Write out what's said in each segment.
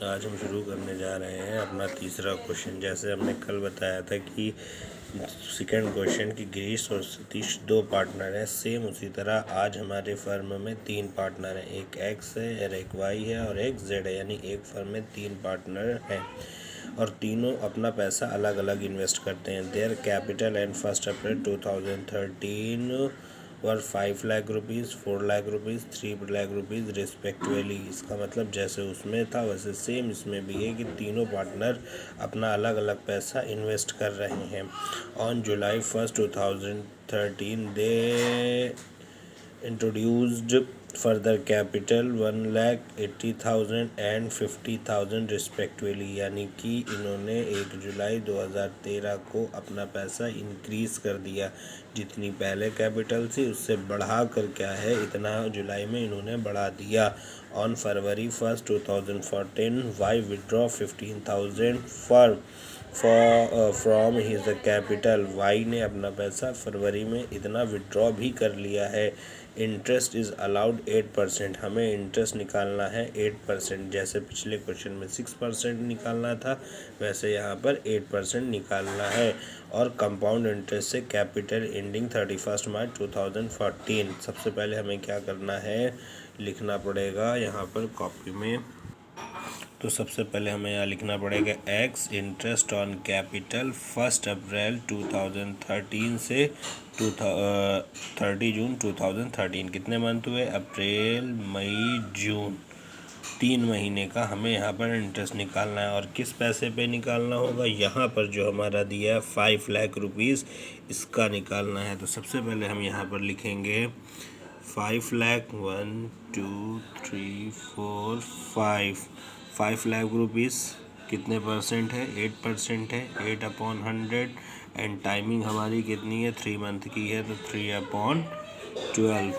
आज हम शुरू करने जा रहे हैं अपना तीसरा क्वेश्चन। जैसे हमने कल बताया था कि सेकंड क्वेश्चन कि गिरीश और सतीश दो पार्टनर हैं, सेम उसी तरह आज हमारे फर्म में तीन पार्टनर हैं, एक एक्स है और एक वाई है और एक जेड है। यानी एक फर्म में तीन पार्टनर हैं और तीनों अपना पैसा अलग अलग इन्वेस्ट करते हैं। Their capital and 1 April 2013 were 5 lakh rupees, 4 lakh rupees, 3 lakh rupees respectively. इसका मतलब जैसे उसमें था वैसे सेम इसमें भी है कि तीनों पार्टनर अपना अलग अलग पैसा इन्वेस्ट कर रहे हैं। On July 1, 2013 they introduced further capital 1,80,000 and 50,000 respectively. यानी कि इन्होंने 1 जुलाई 2013 को अपना पैसा इंक्रीज़ कर दिया। जितनी पहले कैपिटल थी उससे बढ़ा कर क्या है इतना जुलाई में इन्होंने बढ़ा दिया। On February 1, 2014 Y withdraw 15,000 from his capital. Y ने अपना पैसा फरवरी में इतना विड्रॉ भी कर लिया है। Interest is allowed 8%। हमें इंटरेस्ट निकालना है 8%। जैसे पिछले क्वेश्चन में 6% निकालना था वैसे यहाँ पर 8% निकालना है। और कंपाउंड इंटरेस्ट से कैपिटल एंडिंग 31 मार्च 2014। सबसे पहले हमें क्या करना है, लिखना पड़ेगा यहाँ पर कॉपी में। तो सबसे पहले हमें यहाँ लिखना पड़ेगा x interest on capital 1 April 2013 से 30 जून 2013। कितने मंथ हुए, अप्रैल मई जून, 3 महीने का हमें यहाँ पर इंटरेस्ट निकालना है। और किस पैसे पे निकालना होगा, यहाँ पर जो हमारा दिया है 5 लाख रुपीज़, इसका निकालना है। तो सबसे पहले हम यहाँ पर लिखेंगे 5 लाख, 1 2 3 4 5 लाख रुपीज़ कितने परसेंट है, 8% है, 8/100। एंड टाइमिंग हमारी कितनी है, 3 मंथ की है, तो 3/12।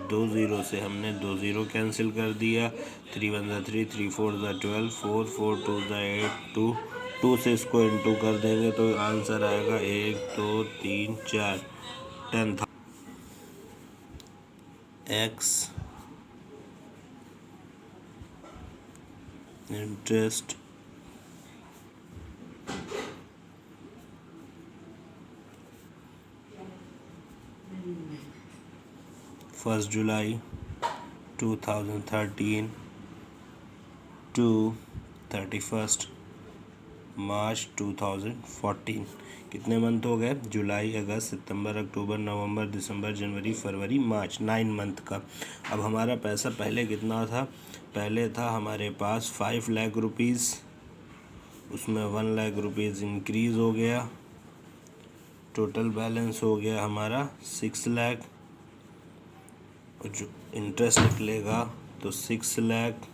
2 ज़ीरो से हमने 2 ज़ीरो कैंसिल कर दिया। 3 1 3, 3 4 12, 4 4 2 8, 2 से इसको इंटू कर देंगे तो आंसर आएगा 1 2 3 4, 10,000। X interest first July 2013 to 31 March 2014। कितने मंथ हो गए, जुलाई, अगस्त, सितंबर, अक्टूबर, नवंबर, दिसंबर, जनवरी, फरवरी, मार्च, 9 मंथ का। अब हमारा पैसा पहले कितना था, पहले था हमारे पास 5 लाख रुपीज़, उसमें 1 लाख रुपीज़ इंक्रीज़ हो गया, टोटल बैलेंस हो गया हमारा 6 लाख। और जो इंटरेस्ट निकलेगा तो 6 लाख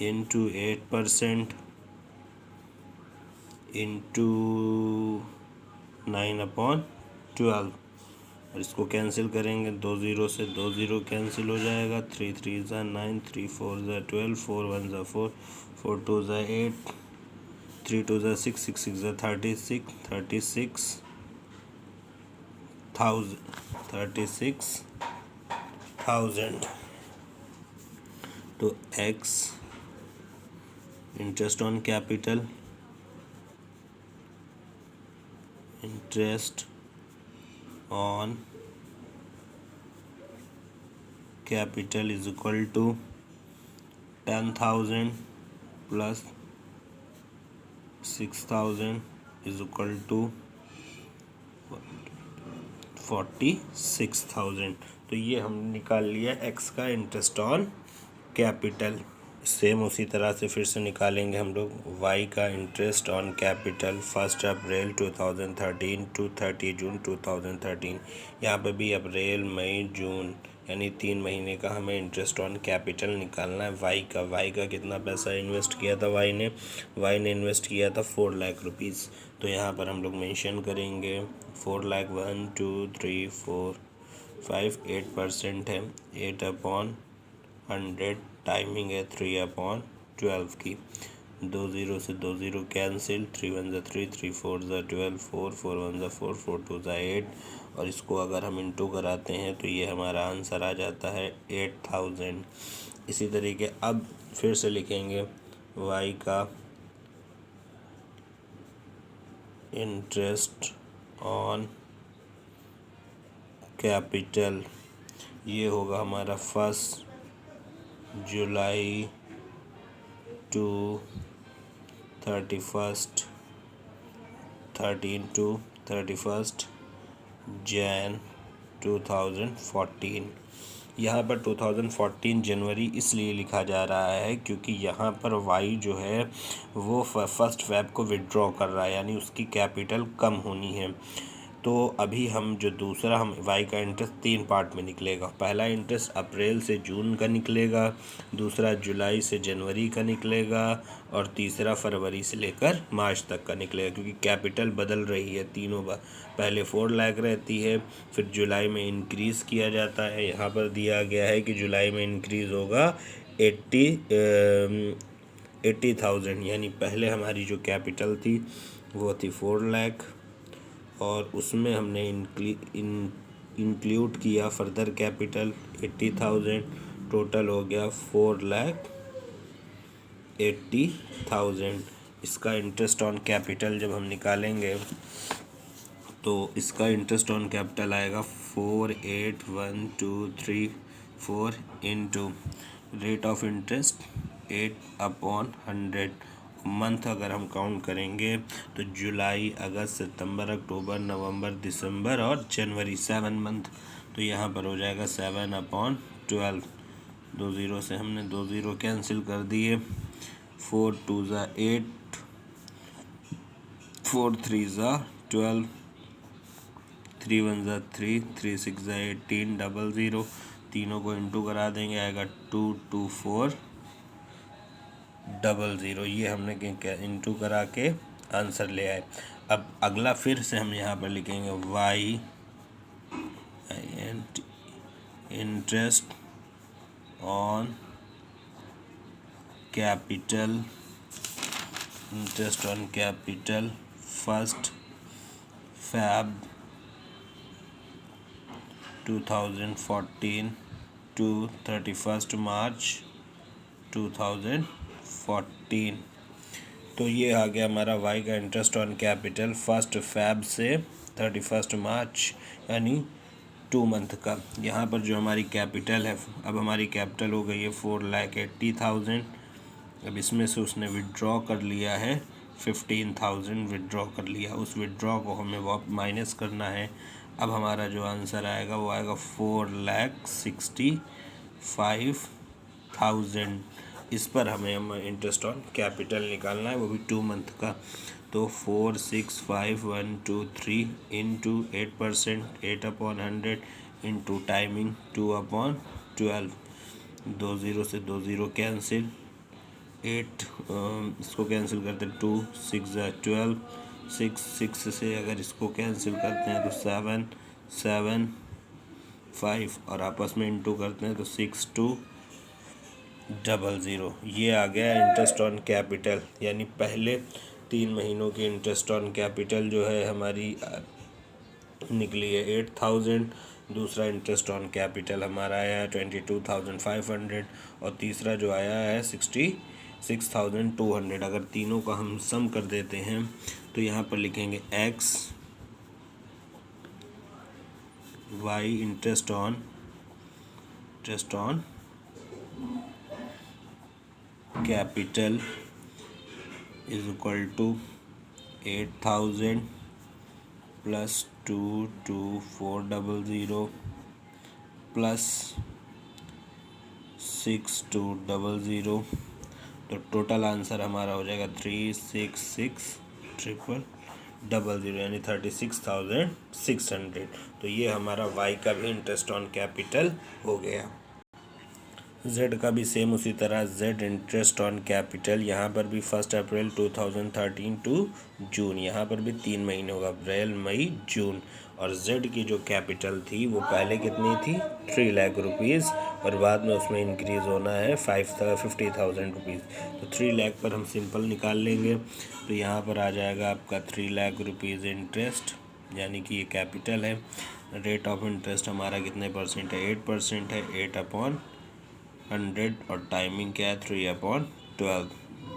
इंटू 8% इंटू 9/12। और इसको कैंसिल करेंगे, 2 ज़ीरो से 2 ज़ीरो कैंसिल हो जाएगा। 3 3 ज़ा 9, 3 4 ज़ा 12, 4 1 ज़ा 4, 4 2 ज़ा 8, 3 2 ज़ा 6, 6 6 ज़ा 36, 36,000। तो X interest on capital, interest on capital is equal to 10,000 plus 6,000 is equal to 46,000। तो ये हमने निकाल लिया एक्स का इंटरेस्ट ऑन कैपिटल। सेम उसी तरह से फिर से निकालेंगे हम लोग वाई का interest on capital 1 April 2013 to 30 June 2013। यहाँ पे भी अप्रैल मई जून यानी 3 महीने का हमें इंटरेस्ट ऑन कैपिटल निकालना है वाई का कितना पैसा इन्वेस्ट किया था वाई ने इन्वेस्ट किया था 4 लाख रुपीज़। तो यहाँ पर हम लोग मेंशन करेंगे 4 लाख 1 2 3 4 5, 8% है, 8/100। टाइमिंग है 3/12 की। 2 ज़ीरो से 2 ज़ीरो कैंसिल, 3 1 ज़ा 3, 3 4 ज़ा 12, 4 4 1 ज़ा 4, 4 2 ज़ा 8। और इसको अगर हम इंटू कराते हैं तो ये हमारा आंसर आ जाता है 8,000। इसी तरीके अब फिर से लिखेंगे y का इंटरेस्ट ऑन कैपिटल, ये होगा हमारा 1 जुलाई टू 31 जैन 2014। यहाँ पर 2014 जनवरी इसलिए लिखा जा रहा है क्योंकि यहाँ पर वाई जो है वो 1 फ़रवरी को विड्रॉ कर रहा है, यानी उसकी कैपिटल कम होनी है। तो अभी हम जो दूसरा हम वाई का इंटरेस्ट 3 पार्ट में निकलेगा। पहला इंटरेस्ट अप्रैल से जून का निकलेगा, दूसरा जुलाई से जनवरी का निकलेगा, और तीसरा फरवरी से लेकर मार्च तक का निकलेगा, क्योंकि कैपिटल बदल रही है तीनों बार। पहले 4 लाख रहती है, फिर जुलाई में इंक्रीज़ किया जाता है। यहाँ पर दिया गया है कि जुलाई में इंक्रीज़ होगा 80,000, यानी पहले हमारी जो कैपिटल थी वो थी 4 लाख, और उसमें हमने इंक्लूड किया फर्दर कैपिटल 80,000, टोटल हो गया 4,80,000। इसका इंटरेस्ट ऑन कैपिटल जब हम निकालेंगे तो इसका इंटरेस्ट ऑन कैपिटल आएगा 481234 into rate of interest 8/100। Month अगर हम काउंट करेंगे तो जुलाई, अगस्त, सितंबर, अक्टूबर, नवंबर, दिसंबर और जनवरी, 7 मंथ। तो यहाँ पर हो जाएगा 7/12। 2 ज़ीरो से हमने 2 ज़ीरो कैंसिल कर दिए। 4 2 ज़ा 8, 4 3 ज़ा 12, 3 1 ज़ा 3, 3 6 ज़ा 18, 00। तीनों को इंटू करा देंगे, आएगा 22400। ये हमने इंटू करा के आंसर ले आए। अब अगला फिर से हम यहाँ पर लिखेंगे Y interest on capital, 1 February 2014 to 31 March 2014। तो ये आ गया हमारा वाई का इंटरेस्ट ऑन कैपिटल 1 फ़रवरी से 31 मार्च, यानी 2 मंथ का। यहाँ पर जो हमारी कैपिटल है, अब हमारी कैपिटल हो गई है 4,80,000। अब इसमें से उसने विड्रॉ कर लिया है 15,000 विड्रॉ कर लिया। उस विड्रॉ को हमें माइनस करना है। अब हमारा जो आंसर आएगा वो आएगा 4,65,000। इस पर हमें इंटरेस्ट ऑन कैपिटल निकालना है, वो भी 2 मंथ का। तो 4,65,123 इंटू 8%, 8/100 इंटू टाइमिंग 2/12। 2 ज़ीरो से 2 ज़ीरो कैंसिल, 8 इसको कैंसिल करते हैं, 2 6 ज़ा 12, 6 से अगर इसको कैंसिल करते हैं तो 7 7 5, और आपस में इंटू करते हैं तो 6200। ये आ गया इंटरेस्ट ऑन कैपिटल, यानी पहले 3 महीनों की इंटरेस्ट ऑन कैपिटल जो है हमारी निकली है 8,000। दूसरा इंटरेस्ट ऑन कैपिटल हमारा आया है 22,500, और तीसरा जो आया है 66,200। अगर तीनों का हम सम कर देते हैं तो यहाँ पर लिखेंगे X Y interest on capital is equal to 8,000 plus 22400 plus 6200। तो टोटल आंसर हमारा हो जाएगा 366,000, यानी 36,600। तो ये हमारा वाई का भी इंटरेस्ट ऑन कैपिटल हो गया। जेड का भी सेम उसी तरह, जेड इंटरेस्ट ऑन कैपिटल, यहाँ पर भी 1 अप्रैल 2013 टू जून, यहाँ पर भी 3 महीने होगा, अप्रैल मई जून। और जेड की जो कैपिटल थी वो पहले कितनी थी 3 लाख रुपीज़, और बाद में उसमें इंक्रीज़ होना है 50,000 रुपीज़। तो 3 लाख पर हम सिंपल निकाल लेंगे, तो यहाँ पर आ जाएगा आपका 3 लाख रुपीज़ इंटरेस्ट, यानी कि ये कैपिटल है। रेट ऑफ इंटरेस्ट हमारा कितने परसेंट है, 8% है, 8/100। 100 और टाइमिंग क्या है 3/12।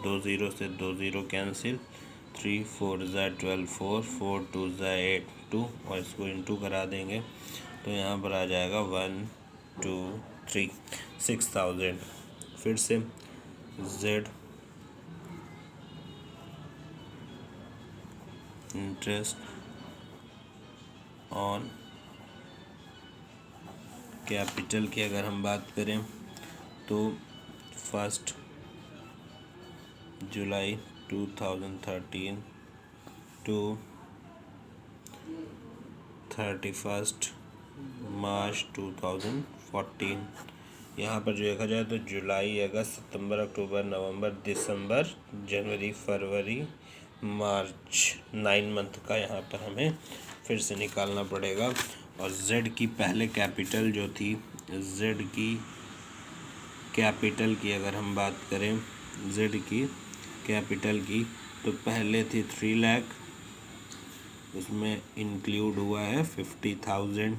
2 0 से 2 0 कैंसिल, 3 4 12 4 4 2 8 2 और इसको इंटू करा देंगे तो यहाँ पर आ जाएगा 1 2 3 6000। फिर से Z इंटरेस्ट ऑन कैपिटल की अगर हम बात करें तो 1 जुलाई 2013 टू 31 मार्च 2014। यहाँ पर जो देखा जाए तो जुलाई, अगस्त, सितंबर, अक्टूबर, नवंबर, दिसंबर, जनवरी, फरवरी, मार्च, 9 मंथ का यहाँ पर हमें फिर से निकालना पड़ेगा। और Z की पहले कैपिटल जो थी, Z की कैपिटल की अगर हम बात करें, Z की कैपिटल की तो पहले थी 3 लाख, उसमें इंक्लूड हुआ है 50,000,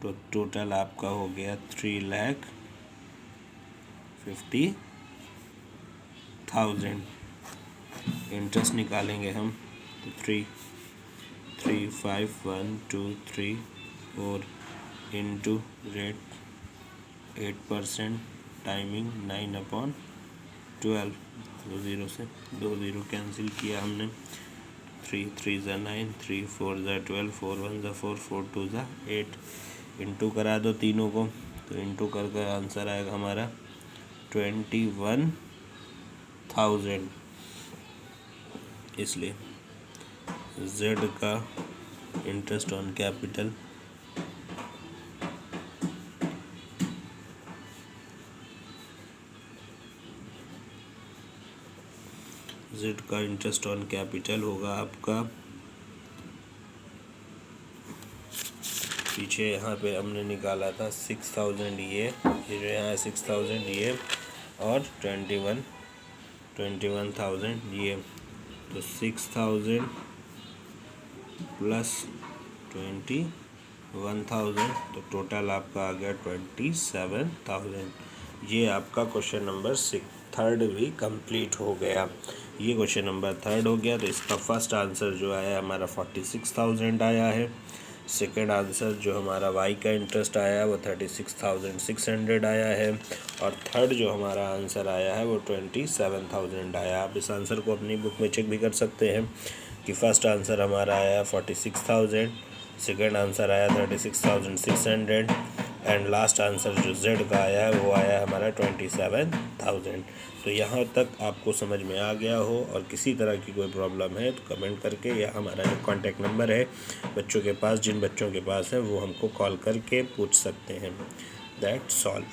तो टोटल आपका हो गया 3,50,000। इंटरेस्ट निकालेंगे हम तो 3,3,5,1,2,3,4 इंटू रेट 8%, टाइमिंग 9/12। 2 0 से 2 0 कैंसिल किया हमने, 3 3 ज़ा 9, 3 4 ज़ा 12, 4 1 ज़ा 4, 4 2 ज़ा 8। इंटू करा दो तीनों को तो इंटू कर कर आंसर आएगा हमारा 21,000। इसलिए Z का इंटरेस्ट ऑन कैपिटल होगा आपका, पीछे यहाँ पे हमने निकाला था 6,000 ये जो यहाँ 6,000 ये और 21,000 ये, तो 6,000 प्लस 21,000 तो टोटल आपका आ गया 27,000। ये आपका क्वेश्चन नंबर 3 भी कंप्लीट हो गया। ये क्वेश्चन नंबर 3 हो गया। तो इसका फर्स्ट आंसर जो आया हमारा 46,000 आया है। सेकेंड आंसर जो हमारा वाई का इंटरेस्ट आया है वो 36,600 आया है। और थर्ड जो हमारा आंसर आया है वो 27,000 आया। आप इस आंसर को अपनी बुक में चेक भी कर सकते हैं कि फर्स्ट आंसर हमारा आया 46,000, सेकेंड आंसर आया 36,600 एंड लास्ट आंसर जो Z का आया है वो आया हमारा 27,000। तो यहाँ तक आपको समझ में आ गया हो और किसी तरह की कोई प्रॉब्लम है तो कमेंट करके, या हमारा जो कॉन्टैक्ट नंबर है बच्चों के पास, जिन बच्चों के पास है वो हमको कॉल करके पूछ सकते हैं। That's all.